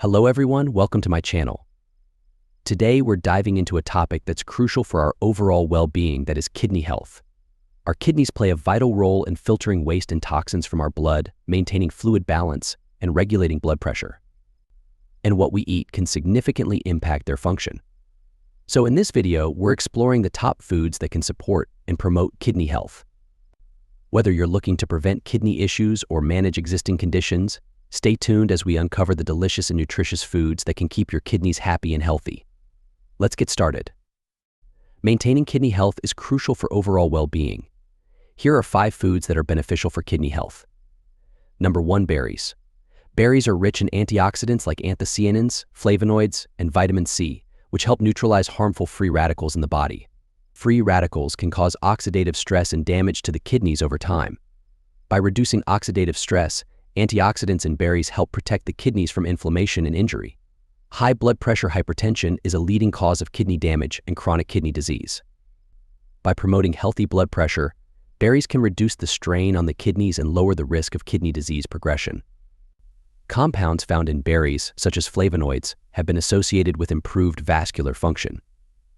Hello everyone, welcome to my channel. Today we're diving into a topic that's crucial for our overall well-being, that is kidney health. Our kidneys play a vital role in filtering waste and toxins from our blood, maintaining fluid balance, and regulating blood pressure. And what we eat can significantly impact their function. So in this video, we're exploring the top foods that can support and promote kidney health. Whether you're looking to prevent kidney issues or manage existing conditions, stay tuned as we uncover the delicious and nutritious foods that can keep your kidneys happy and healthy. Let's get started. Maintaining kidney health is crucial for overall well-being. Here are 5 foods that are beneficial for kidney health. Number 1, berries. Berries are rich in antioxidants like anthocyanins, flavonoids, and vitamin C, which help neutralize harmful free radicals in the body. Free radicals can cause oxidative stress and damage to the kidneys over time. By reducing oxidative stress, antioxidants in berries help protect the kidneys from inflammation and injury. High blood pressure hypertension is a leading cause of kidney damage and chronic kidney disease. By promoting healthy blood pressure, berries can reduce the strain on the kidneys and lower the risk of kidney disease progression. Compounds found in berries, such as flavonoids, have been associated with improved vascular function.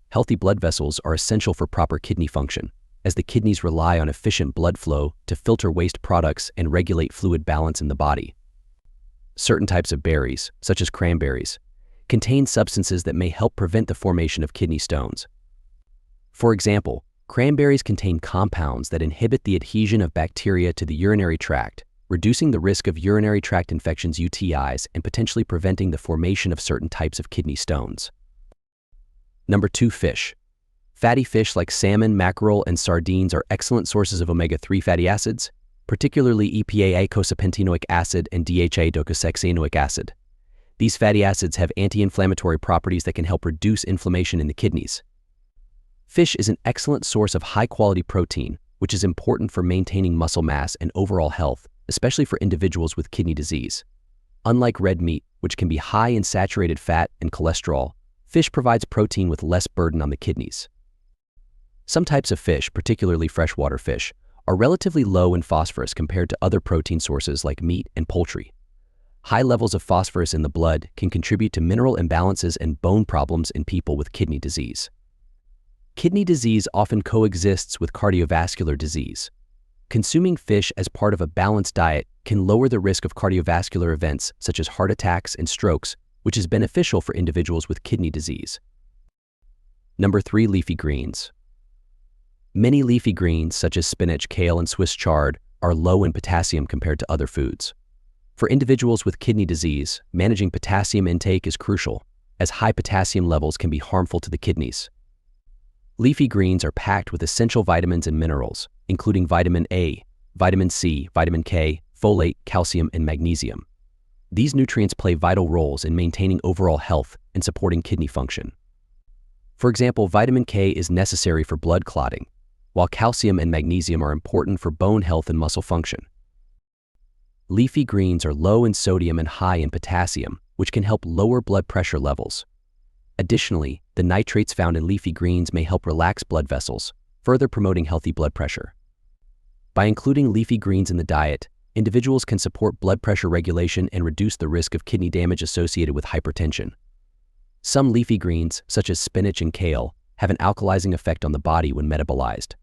Healthy blood vessels are essential for proper kidney function, as the kidneys rely on efficient blood flow to filter waste products and regulate fluid balance in the body. Certain types of berries, such as cranberries, contain substances that may help prevent the formation of kidney stones. For example, cranberries contain compounds that inhibit the adhesion of bacteria to the urinary tract, reducing the risk of urinary tract infections (UTIs) and potentially preventing the formation of certain types of kidney stones. Number 2, fish. Fatty fish like salmon, mackerel, and sardines are excellent sources of omega-3 fatty acids, particularly EPA eicosapentaenoic acid and DHA docosahexaenoic acid. These fatty acids have anti-inflammatory properties that can help reduce inflammation in the kidneys. Fish is an excellent source of high-quality protein, which is important for maintaining muscle mass and overall health, especially for individuals with kidney disease. Unlike red meat, which can be high in saturated fat and cholesterol, fish provides protein with less burden on the kidneys. Some types of fish, particularly freshwater fish, are relatively low in phosphorus compared to other protein sources like meat and poultry. High levels of phosphorus in the blood can contribute to mineral imbalances and bone problems in people with kidney disease. Kidney disease often coexists with cardiovascular disease. Consuming fish as part of a balanced diet can lower the risk of cardiovascular events such as heart attacks and strokes, which is beneficial for individuals with kidney disease. Number 3, leafy greens. Many leafy greens, such as spinach, kale, and Swiss chard, are low in potassium compared to other foods. For individuals with kidney disease, managing potassium intake is crucial, as high potassium levels can be harmful to the kidneys. Leafy greens are packed with essential vitamins and minerals, including vitamin A, vitamin C, vitamin K, folate, calcium, and magnesium. These nutrients play vital roles in maintaining overall health and supporting kidney function. For example, vitamin K is necessary for blood clotting, while calcium and magnesium are important for bone health and muscle function. Leafy greens are low in sodium and high in potassium, which can help lower blood pressure levels. Additionally, the nitrates found in leafy greens may help relax blood vessels, further promoting healthy blood pressure. By including leafy greens in the diet, individuals can support blood pressure regulation and reduce the risk of kidney damage associated with hypertension. Some leafy greens, such as spinach and kale, have an alkalizing effect on the body when metabolized.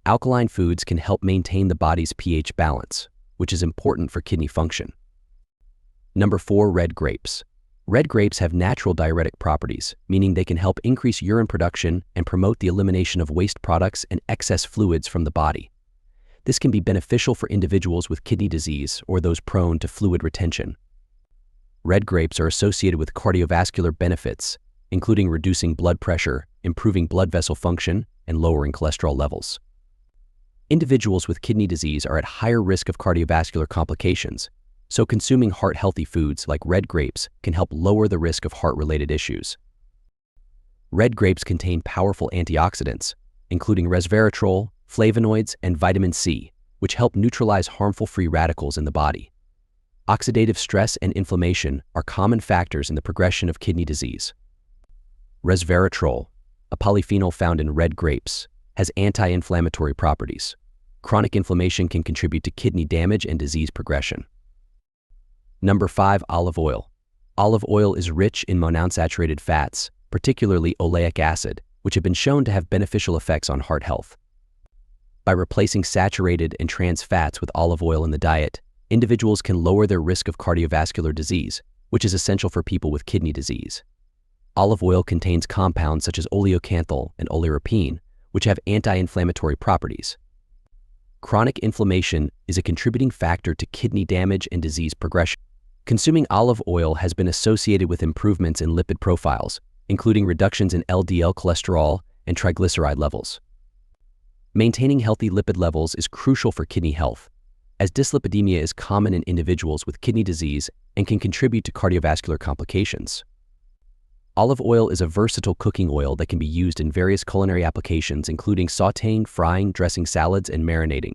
Alkaline foods can help maintain the body's pH balance, which is important for kidney function. Number 4, red grapes. Red grapes have natural diuretic properties, meaning they can help increase urine production and promote the elimination of waste products and excess fluids from the body. This can be beneficial for individuals with kidney disease or those prone to fluid retention. Red grapes are associated with cardiovascular benefits, including reducing blood pressure, improving blood vessel function, and lowering cholesterol levels. Individuals with kidney disease are at higher risk of cardiovascular complications, so consuming heart-healthy foods like red grapes can help lower the risk of heart-related issues. Red grapes contain powerful antioxidants, including resveratrol, flavonoids, and vitamin C, which help neutralize harmful free radicals in the body. Oxidative stress and inflammation are common factors in the progression of kidney disease. Resveratrol, a polyphenol found in red grapes, has anti-inflammatory properties. Chronic inflammation can contribute to kidney damage and disease progression. Number 5, olive oil. Olive oil is rich in monounsaturated fats, particularly oleic acid, which have been shown to have beneficial effects on heart health. By replacing saturated and trans fats with olive oil in the diet, individuals can lower their risk of cardiovascular disease, which is essential for people with kidney disease. Olive oil contains compounds such as oleocanthal and oleuropein, which have anti-inflammatory properties. Chronic inflammation is a contributing factor to kidney damage and disease progression. Consuming olive oil has been associated with improvements in lipid profiles, including reductions in LDL cholesterol and triglyceride levels. Maintaining healthy lipid levels is crucial for kidney health, as dyslipidemia is common in individuals with kidney disease and can contribute to cardiovascular complications. Olive oil is a versatile cooking oil that can be used in various culinary applications, including sautéing, frying, dressing salads, and marinating.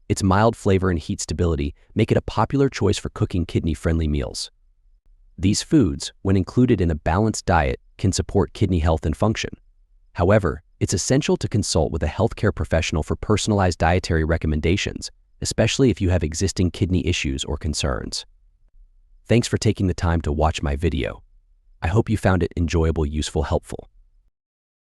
Its mild flavor and heat stability make it a popular choice for cooking kidney-friendly meals. These foods, when included in a balanced diet, can support kidney health and function. However, it's essential to consult with a healthcare professional for personalized dietary recommendations, especially if you have existing kidney issues or concerns. Thanks for taking the time to watch my video. I hope you found it enjoyable, useful, helpful.